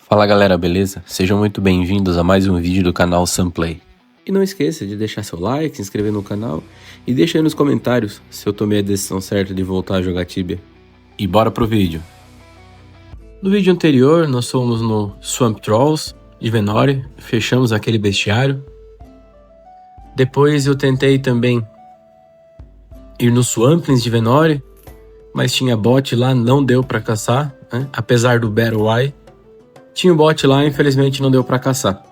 Fala galera, beleza? Sejam muito bem-vindos a mais um vídeo do canal Sunplay. E não esqueça de deixar seu like, se inscrever no canal e deixa aí nos comentários se eu tomei a decisão certa de voltar a jogar Tibia. E bora pro vídeo. No vídeo anterior nós fomos no Swamp Trolls de Venori, fechamos aquele bestiário. Depois eu tentei também ir no Swamplings de Venori, mas tinha bot lá, não deu pra caçar, né? Apesar do Battle Eye. Tinha um bot lá, infelizmente não deu pra caçar.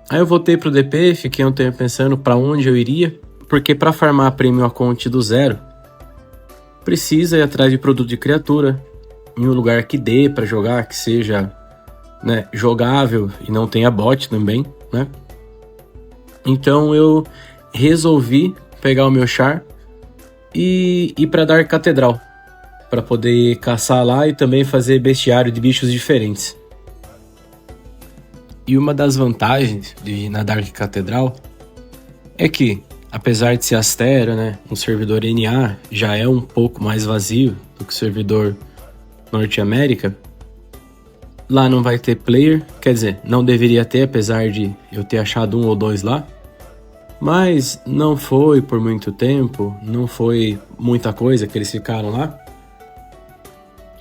Aí eu voltei pro DP, fiquei um tempo pensando pra onde eu iria, porque pra farmar Premium Account do zero, precisa ir atrás de produto de criatura, em um lugar que dê pra jogar, que seja, né, jogável e não tenha bot também, né? Então eu resolvi pegar o meu char e ir pra Dark Catedral, pra poder caçar lá e também fazer bestiário de bichos diferentes. E uma das vantagens de ir na Dark Catedral é que, apesar de ser Astera, né, um servidor NA já é um pouco mais vazio do que o servidor Norte América, lá não vai ter player, quer dizer, não deveria ter, apesar de eu ter achado um ou dois lá, mas não foi por muito tempo, não foi muita coisa que eles ficaram lá.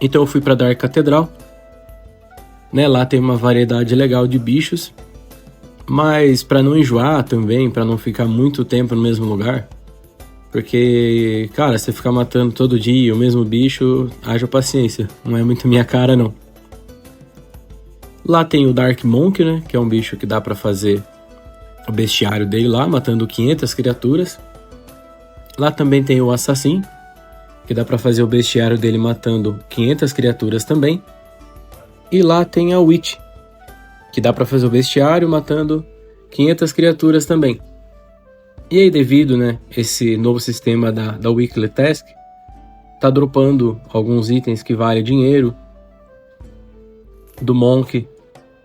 Então eu fui para Dark Catedral. Né, lá tem uma variedade legal de bichos, mas para não enjoar também, para não ficar muito tempo no mesmo lugar, porque, cara, você ficar matando todo dia o mesmo bicho, haja paciência, não é muito minha cara não. Lá tem o Dark Monk, né, que é um bicho que dá para fazer o bestiário dele lá, matando 500 criaturas. Lá também tem o Assassin, que dá para fazer o bestiário dele matando 500 criaturas também. E lá tem a Witch, que dá pra fazer o bestiário matando 500 criaturas também. E aí, devido, né, esse novo sistema da Weekly Task, tá dropando alguns itens que valem dinheiro. Do Monk,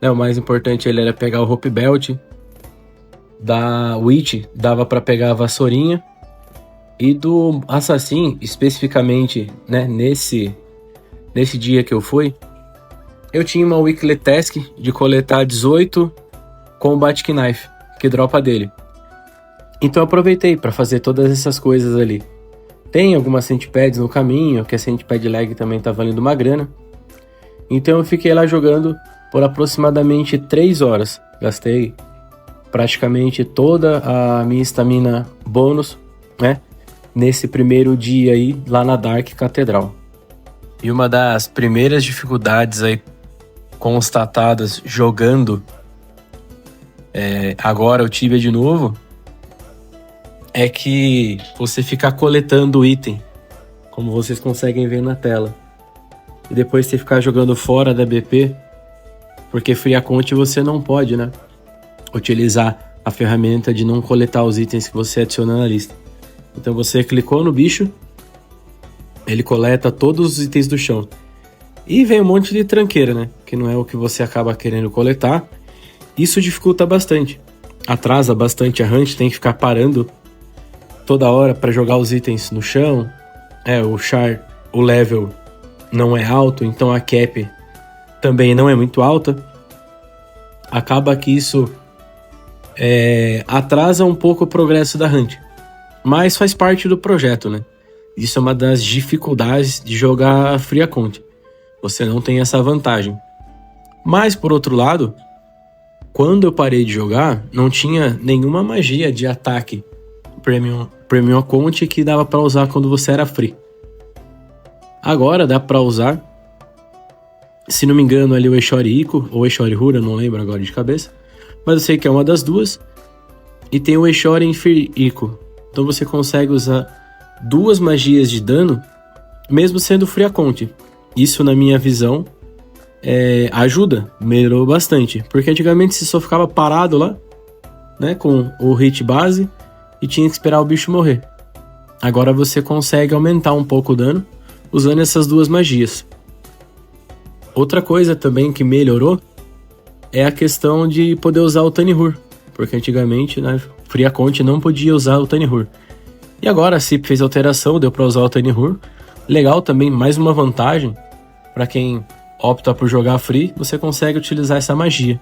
né, o mais importante ele era pegar o Hope Belt. Da Witch dava pra pegar a vassourinha. E do Assassin, especificamente, né, nesse dia que eu fui, eu tinha uma Weekly Task de coletar 18 Combat Knife, que dropa dele. Então eu aproveitei para fazer todas essas coisas ali. Tem algumas Centipedes no caminho, que a Centipede Lag também tá valendo uma grana. Então eu fiquei lá jogando por aproximadamente 3 horas. Gastei praticamente toda a minha estamina bônus, né, nesse primeiro dia aí lá na Dark Catedral. E uma das primeiras dificuldades aí constatadas jogando agora o Tibia de novo é que você ficar coletando item, como vocês conseguem ver na tela, e depois você ficar jogando fora da BP, porque Free Account você não pode, né, utilizar a ferramenta de não coletar os itens que você adiciona na lista. Então você clicou no bicho, ele coleta todos os itens do chão. E vem um monte de tranqueira, né? Que não é o que você acaba querendo coletar. Isso dificulta bastante. Atrasa bastante a hunt, tem que ficar parando toda hora para jogar os itens no chão. O char, o level não é alto, então a cap também não é muito alta. Acaba que isso atrasa um pouco o progresso da hunt. Mas faz parte do projeto, né? Isso é uma das dificuldades de jogar Free Account. Você não tem essa vantagem. Mas, por outro lado, quando eu parei de jogar, não tinha nenhuma magia de ataque Premium Account que dava para usar quando você era free. Agora dá para usar, se não me engano, ali o Eshori Ico ou Eshori Hura, não lembro agora de cabeça, mas eu sei que é uma das duas. E tem o Eshori Infir Ico. Então você consegue usar 2 magias de dano, mesmo sendo Free Account. Isso, na minha visão, ajuda, melhorou bastante. Porque antigamente você só ficava parado lá, né, com o hit base e tinha que esperar o bicho morrer. Agora você consegue aumentar um pouco o dano usando essas 2 magias. Outra coisa também que melhorou é a questão de poder usar o Tanihur. Porque antigamente, né, Free Account não podia usar o Tanihur. E agora a CIP fez alteração, deu para usar o Tanihur. Legal também, mais uma vantagem para quem opta por jogar free, você consegue utilizar essa magia.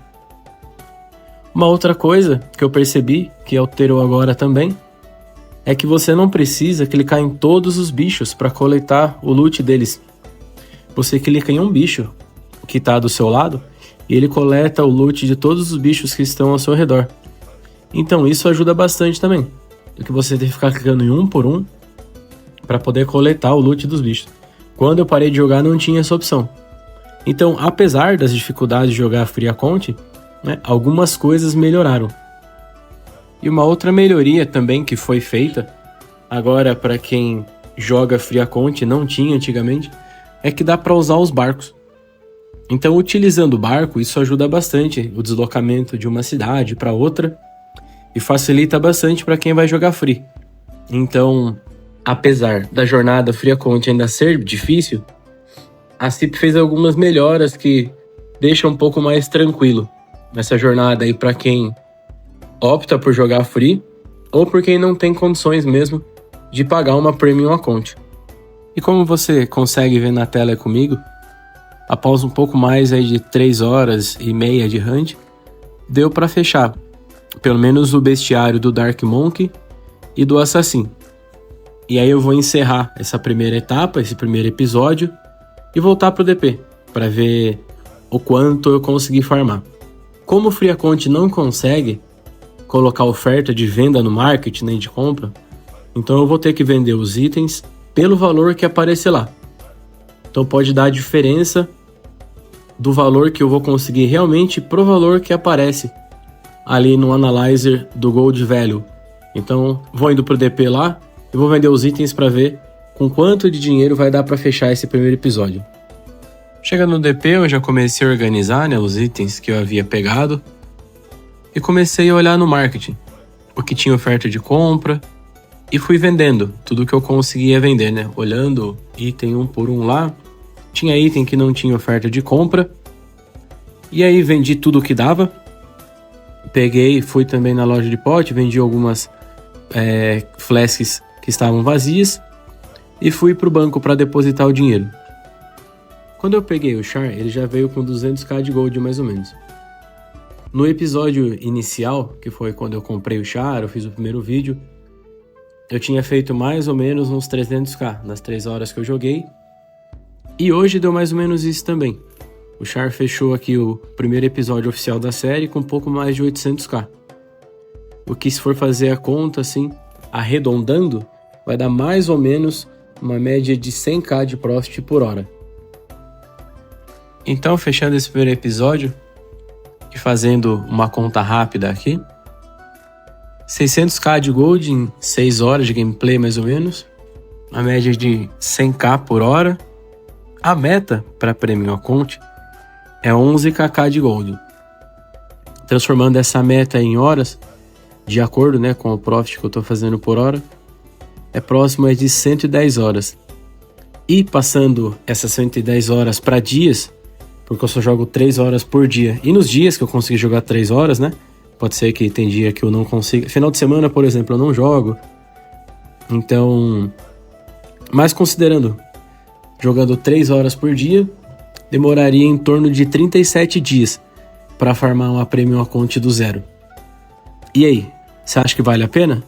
Uma outra coisa que eu percebi, que alterou agora também, é que você não precisa clicar em todos os bichos para coletar o loot deles. Você clica em um bicho que está do seu lado e ele coleta o loot de todos os bichos que estão ao seu redor. Então isso ajuda bastante também, porque você tem que ficar clicando em um por um para poder coletar o loot dos bichos. Quando eu parei de jogar não tinha essa opção. Então, apesar das dificuldades de jogar Free Account, né, algumas coisas melhoraram. E uma outra melhoria também que foi feita, agora para quem joga Free Account, não tinha antigamente, é que dá para usar os barcos. Então, utilizando o barco, isso ajuda bastante o deslocamento de uma cidade para outra e facilita bastante para quem vai jogar Free. Então, apesar da jornada Free Account ainda ser difícil, a CIP fez algumas melhoras que deixam um pouco mais tranquilo nessa jornada aí para quem opta por jogar Free ou por quem não tem condições mesmo de pagar uma Premium Account. E como você consegue ver na tela comigo, após um pouco mais aí de 3 horas e meia de hunt, deu para fechar pelo menos o bestiário do Dark Monk e do Assassin. E aí eu vou encerrar essa primeira etapa, esse primeiro episódio, e voltar pro DP, para ver o quanto eu consegui farmar. Como o Free Account não consegue colocar oferta de venda no market, nem de compra, então eu vou ter que vender os itens pelo valor que aparecer lá. Então pode dar a diferença do valor que eu vou conseguir realmente pro valor que aparece ali no Analyzer do Gold Value. Então vou indo pro DP lá e vou vender os itens para ver com quanto de dinheiro vai dar para fechar esse primeiro episódio. Chegando no DP, eu já comecei a organizar, né, os itens que eu havia pegado e comecei a olhar no marketing o que tinha oferta de compra e fui vendendo tudo que eu conseguia vender, né? Olhando item um por um lá, tinha item que não tinha oferta de compra e aí vendi tudo que dava. Peguei, fui também na loja de pote, vendi algumas flasks que estavam vazias e fui para o banco para depositar o dinheiro. Quando eu peguei o Char, ele já veio com 200k de gold mais ou menos. No episódio inicial, que foi quando eu comprei o Char, eu fiz o primeiro vídeo, eu tinha feito mais ou menos uns 300k nas 3 horas que eu joguei. E hoje deu mais ou menos isso também. O Char fechou aqui o primeiro episódio oficial da série com um pouco mais de 800k. O que, se for fazer a conta assim, arredondando, vai dar mais ou menos uma média de 100k de profit por hora. Então, fechando esse primeiro episódio e fazendo uma conta rápida aqui, 600k de gold em 6 horas de gameplay mais ou menos, uma média de 100k por hora. A meta para Premium Account é 11kk de gold. Transformando essa meta em horas, de acordo, né, com o profit que eu estou fazendo por hora, é próximo de 110 horas. E passando essas 110 horas para dias, porque eu só jogo 3 horas por dia. E nos dias que eu consigo jogar 3 horas, né? Pode ser que tem dia que eu não consiga. Final de semana, por exemplo, eu não jogo. Então, mas considerando jogando 3 horas por dia, demoraria em torno de 37 dias para farmar uma Premium Account do zero. E aí, você acha que vale a pena?